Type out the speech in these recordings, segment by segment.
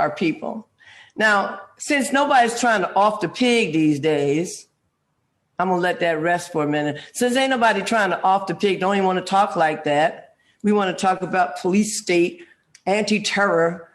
our people. Now, since nobody's trying to off the pig these days, I'm going to let that rest for a minute. Since ain't nobody trying to off the pig, don't even want to talk like that. We want to talk about police state, anti-terror,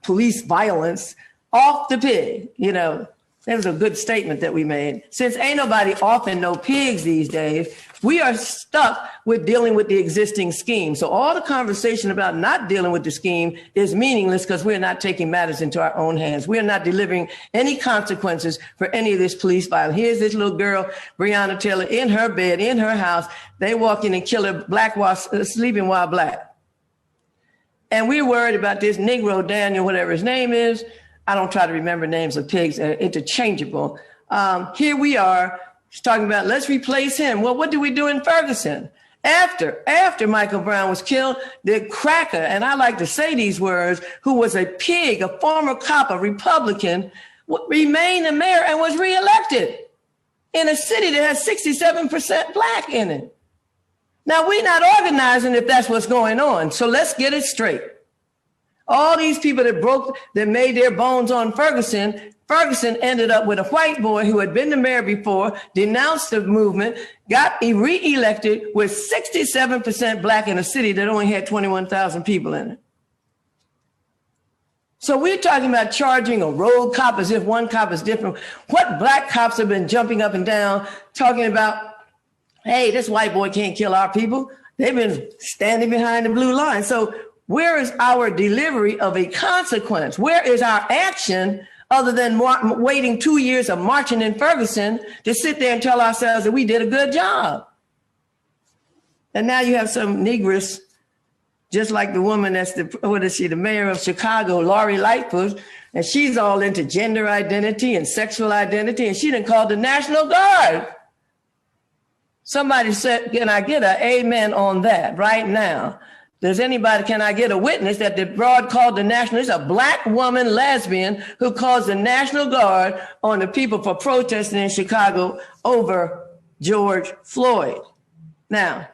police violence, off the pig, That was a good statement that we made. Since ain't nobody offing no pigs these days, we are stuck with dealing with the existing scheme. So all the conversation about not dealing with the scheme is meaningless because we're not taking matters into our own hands. We are not delivering any consequences for any of this police violence. Here's this little girl, Breonna Taylor, in her bed, in her house. They walk in and kill her black while sleeping while black. And we're worried about this Negro Daniel, whatever his name is. I don't try to remember names of pigs, they're interchangeable. Here we are talking about, let's replace him. Well, what do we do in Ferguson? After Michael Brown was killed, the cracker, and I like to say these words, who was a pig, a former cop, a Republican, remained the mayor and was reelected in a city that has 67% black in it. Now, we're not organizing if that's what's going on. So let's get it straight. All these people that made their bones on Ferguson ended up with a white boy who had been the mayor before, denounced the movement, got reelected with 67% black in a city that only had 21,000 people in it. So we're talking about charging a road cop as if one cop is different. What black cops have been jumping up and down talking about, hey, this white boy can't kill our people. They've been standing behind the blue line. So where is our delivery of a consequence? Where is our action other than waiting 2 years of marching in Ferguson to sit there and tell ourselves that we did a good job? And now you have some negress, just like the woman that's the mayor of Chicago, Lori Lightfoot, and she's all into gender identity and sexual identity, and she done called the National Guard. Somebody said, can I get an amen on that right now? Can I get a witness that the broad called the National, it's a black woman lesbian who calls the National Guard on the people for protesting in Chicago over George Floyd. Now,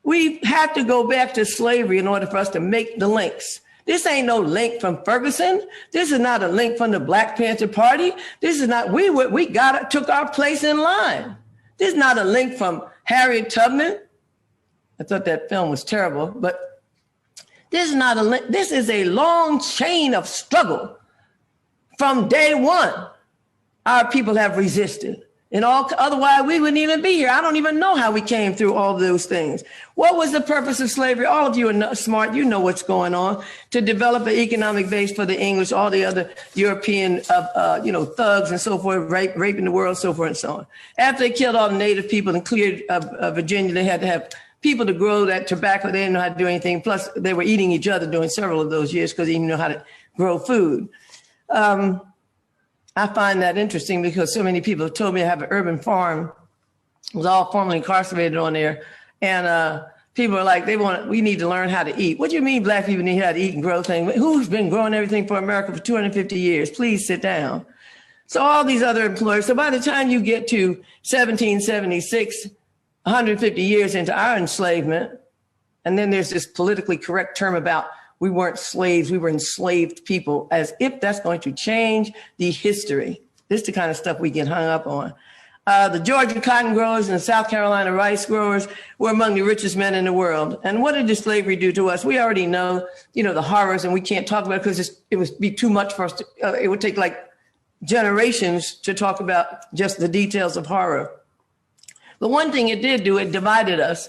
we have to go back to slavery in order for us to make the links. This ain't no link from Ferguson. This is not a link from the Black Panther Party. This is not, took our place in line. This is not a link from Harriet Tubman. I thought that film was terrible, but this is not a link. This is a long chain of struggle. From day one, our people have resisted. And otherwise, we wouldn't even be here. I don't even know how we came through all of those things. What was the purpose of slavery? All of you are smart. You know what's going on. To develop an economic base for the English, all the other European, thugs and so forth, raping the world, so forth and so on. After they killed all the native people and cleared Virginia, they had to have people to grow that tobacco. They didn't know how to do anything. Plus, they were eating each other during several of those years because they didn't know how to grow food. I find that interesting because so many people have told me I have an urban farm. It was all formerly incarcerated on there. And people are like, we need to learn how to eat. What do you mean black people need how to eat and grow things? Who's been growing everything for America for 250 years? Please sit down. So all these other employers. So by the time you get to 1776, 150 years into our enslavement, and then there's this politically correct term about we weren't slaves, we were enslaved people, as if that's going to change the history. This is the kind of stuff we get hung up on. The Georgia cotton growers and the South Carolina rice growers were among the richest men in the world. And what did slavery do to us? We already know, the horrors, and we can't talk about it because it would be too much for us. It would take like generations to talk about just the details of horror. But one thing it did do, it divided us.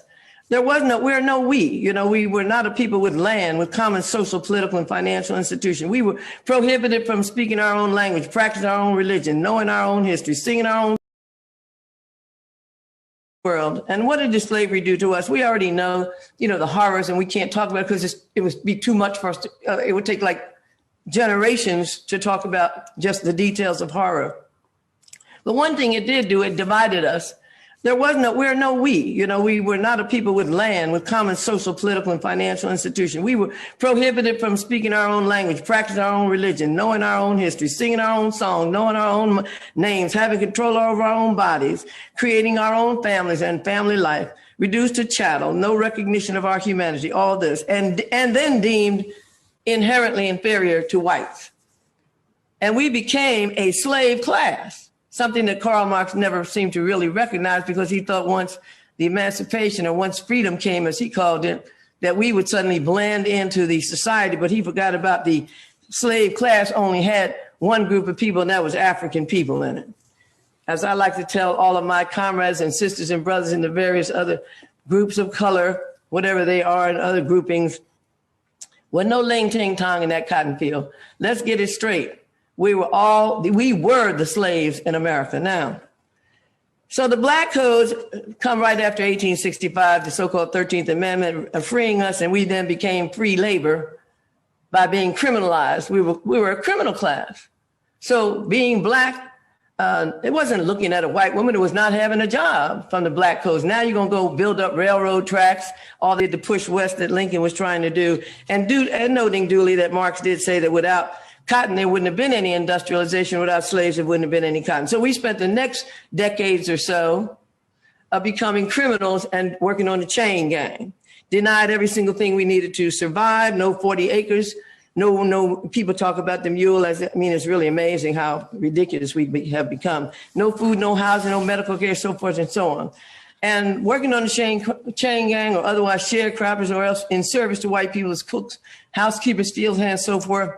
We're no we. We were not a people with land, with common social, political, and financial institutions. We were prohibited from speaking our own language, practicing our own religion, knowing our own history, singing our own world. And what did slavery do to us? We already know, the horrors, and we can't talk about it because it would be too much for us. It would take like generations to talk about just the details of horror. But one thing it did do, it divided us. We're no we. We were not a people with land, with common social, political, and financial institutions. We were prohibited from speaking our own language, practicing our own religion, knowing our own history, singing our own song, knowing our own names, having control over our own bodies, creating our own families and family life, reduced to chattel, no recognition of our humanity, all this, and then deemed inherently inferior to whites. And we became a slave class, something that Karl Marx never seemed to really recognize, because he thought once the emancipation, or once freedom came, as he called it, that we would suddenly blend into the society. But he forgot about the slave class only had one group of people, and that was African people in it. As I like to tell all of my comrades and sisters and brothers in the various other groups of color, whatever they are, and other groupings, well, no ling ting tong in that cotton field. Let's get it straight. We were the slaves in America now. So the black codes come right after 1865, the so-called 13th Amendment, freeing us, and we then became free labor by being criminalized. We were a criminal class. So being black, it wasn't looking at a white woman who was not having a job from the black codes. Now you're going to go build up railroad tracks, all the push west that Lincoln was trying to do. And noting duly that Marx did say that without cotton, there wouldn't have been any industrialization. Without slaves, there wouldn't have been any cotton. So we spent the next decades or so becoming criminals and working on the chain gang. Denied every single thing we needed to survive. No 40 acres. No, people talk about the mule it's really amazing how ridiculous we have become. No food, no housing, no medical care, so forth and so on. And working on the chain gang or otherwise sharecroppers, or else in service to white people as cooks, housekeepers, steel hands, so forth.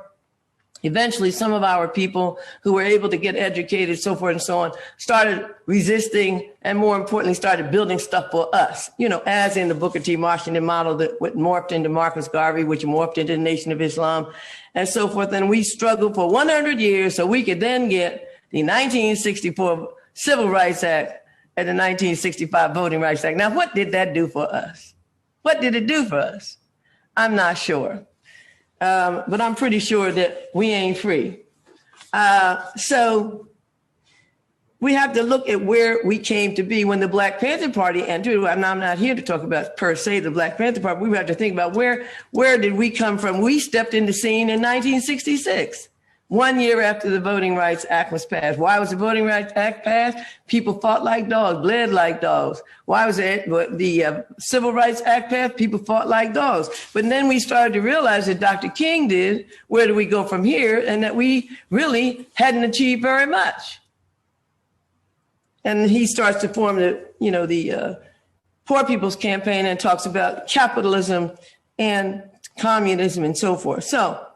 Eventually, some of our people who were able to get educated, so forth and so on, started resisting, and more importantly, started building stuff for us, as in the Booker T. Washington model that morphed into Marcus Garvey, which morphed into the Nation of Islam, and so forth. And we struggled for 100 years so we could then get the 1964 Civil Rights Act and the 1965 Voting Rights Act. Now, what did that do for us? What did it do for us? I'm not sure. But I'm pretty sure that we ain't free. So we have to look at where we came to be when the Black Panther Party entered. I'm not here to talk about per se the Black Panther Party. We have to think about where did we come from? We stepped into the scene in 1966, 1 year after the Voting Rights Act was passed. Why was the Voting Rights Act passed? People fought like dogs, bled like dogs. Why was the Civil Rights Act passed? People fought like dogs. But then we started to realize that Dr. King did, where do we go from here? And that we really hadn't achieved very much. And he starts to form the Poor People's Campaign and talks about capitalism and communism and so forth. So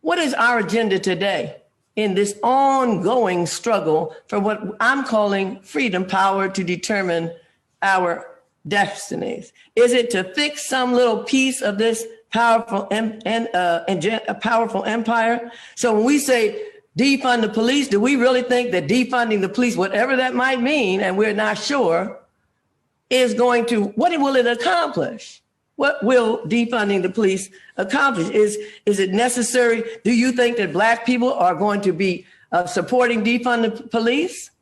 what is our agenda today in this ongoing struggle for what I'm calling freedom, power to determine our destinies? Is it to fix some little piece of this powerful powerful empire? So when we say defund the police, do we really think that defunding the police, whatever that might mean, and we're not sure, is going to, what will it accomplish? What will defunding the police accomplish? Is it necessary? Do you think that Black people are going to be supporting defund the police?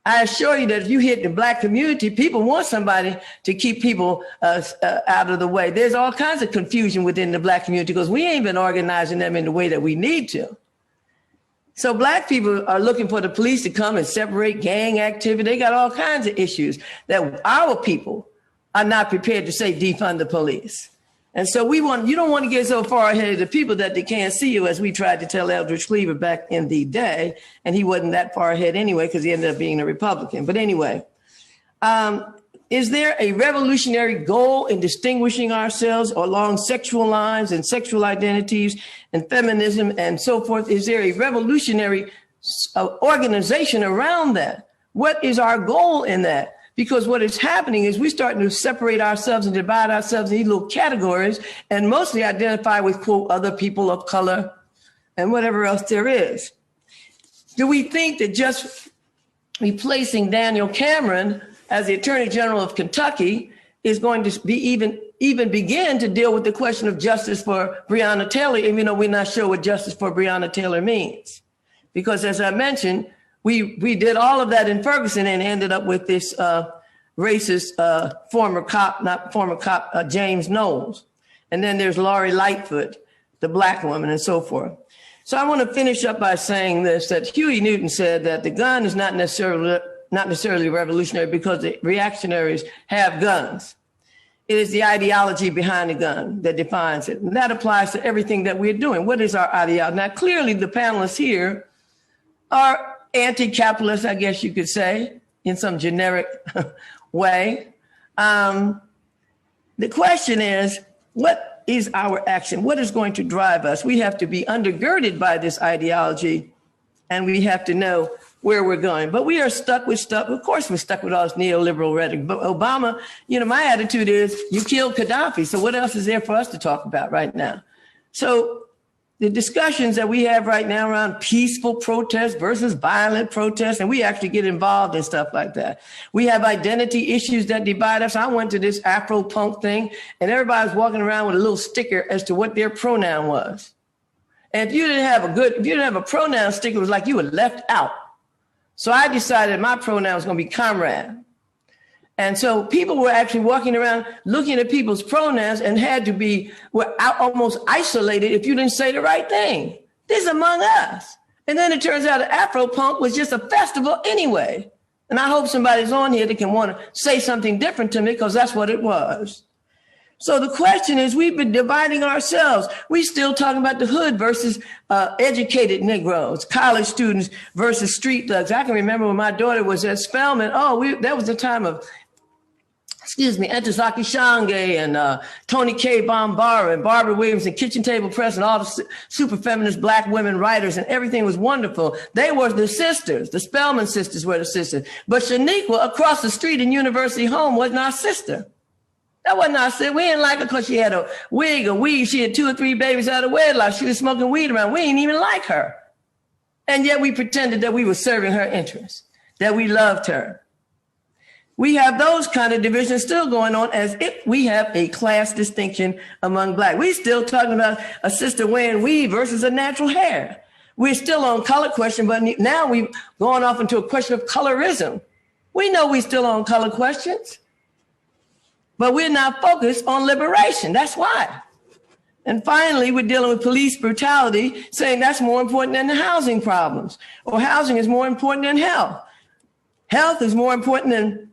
I assure you that if you hit the Black community, people want somebody to keep people out of the way. There's all kinds of confusion within the Black community because we ain't been organizing them in the way that we need to. So Black people are looking for the police to come and separate gang activity. They got all kinds of issues that our people are not prepared to say defund the police. And so you don't want to get so far ahead of the people that they can't see you, as we tried to tell Eldridge Cleaver back in the day. And he wasn't that far ahead anyway, because he ended up being a Republican. But anyway, is there a revolutionary goal in distinguishing ourselves along sexual lines and sexual identities and feminism and so forth? Is there a revolutionary organization around that? What is our goal in that? Because what is happening is we're starting to separate ourselves and divide ourselves in these little categories and mostly identify with, quote, other people of color and whatever else there is. Do we think that just replacing Daniel Cameron as the Attorney General of Kentucky is going to be even begin to deal with the question of justice for Breonna Taylor, even though we're not sure what justice for Breonna Taylor means? Because as I mentioned, we did all of that in Ferguson and ended up with this racist former cop, James Knowles. And then there's Lori Lightfoot, the Black woman, and so forth. So I want to finish up by saying this, that Huey Newton said that the gun is not necessarily revolutionary because the reactionaries have guns. It is the ideology behind the gun that defines it. And that applies to everything that we're doing. What is our ideology? Now, clearly, the panelists here are anti-capitalist, I guess you could say, in some generic way. The question is, what is our action? What is going to drive us? We have to be undergirded by this ideology, and we have to know where we're going. But we are stuck with stuff. Of course, we're stuck with all this neoliberal rhetoric. But Obama, my attitude is, you killed Gaddafi. So what else is there for us to talk about right now? So the discussions that we have right now around peaceful protest versus violent protest, and we actually get involved in stuff like that. We have identity issues that divide us. I went to this Afro punk thing, and everybody was walking around with a little sticker as to what their pronoun was. And if you didn't have a pronoun sticker, it was like you were left out. So I decided my pronoun was going to be comrade. And so people were actually walking around looking at people's pronouns and were almost isolated if you didn't say the right thing. This is among us. And then it turns out that Afro-punk was just a festival anyway. And I hope somebody's on here that can want to say something different to me, because that's what it was. So the question is, we've been dividing ourselves. We still talking about the hood versus educated Negroes, college students versus street thugs. I can remember when my daughter was at Spelman. That was the time of, Entezaki Shange and Toni K. Bombara and Barbara Williams and Kitchen Table Press and all the super feminist black women writers, and everything was wonderful. They were the sisters. The Spelman sisters were the sisters. But Shaniqua across the street in University Home wasn't our sister. That wasn't our sister. We didn't like her because she had a wig or weave. She had 2 or 3 babies out of wedlock. She was smoking weed around. We didn't even like her. And yet we pretended that we were serving her interests, that we loved her. We have those kind of divisions still going on, as if we have a class distinction among black. We're still talking about a sister wearing weave versus a natural hair. We're still on color question, but now we've gone off into a question of colorism. We know we're still on color questions, but we're not focused on liberation. That's why. And finally, we're dealing with police brutality, saying that's more important than the housing problems, or housing is more important than health. Health is more important than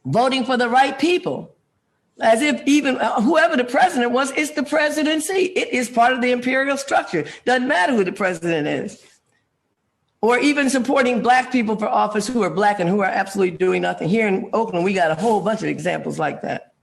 voting for the right people. As if even whoever the president was, it's the presidency. It is part of the imperial structure. Doesn't matter who the president is. Or even supporting black people for office who are black and who are absolutely doing nothing. Here in Oakland, we got a whole bunch of examples like that.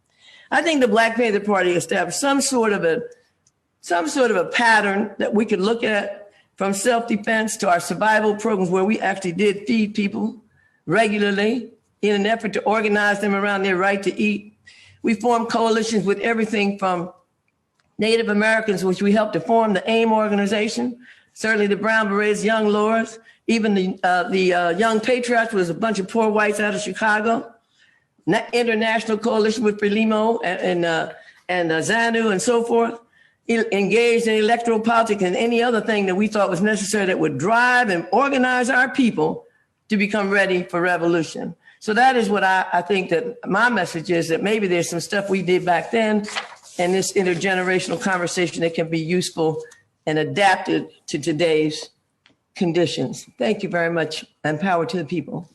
I think the Black Panther Party established some sort of a pattern that we could look at, from self-defense to our survival programs, where we actually did feed people regularly in an effort to organize them around their right to eat. We formed coalitions with everything from Native Americans, which we helped to form the AIM organization, certainly the Brown Berets, Young Lords, even the Young Patriots was a bunch of poor whites out of Chicago. International coalition with Frelimo and ZANU and so forth, engaged in electoral politics and any other thing that we thought was necessary that would drive and organize our people to become ready for revolution. So that is what I think that my message is, that maybe there's some stuff we did back then and this intergenerational conversation that can be useful and adapted to today's conditions. Thank you very much, and power to the people.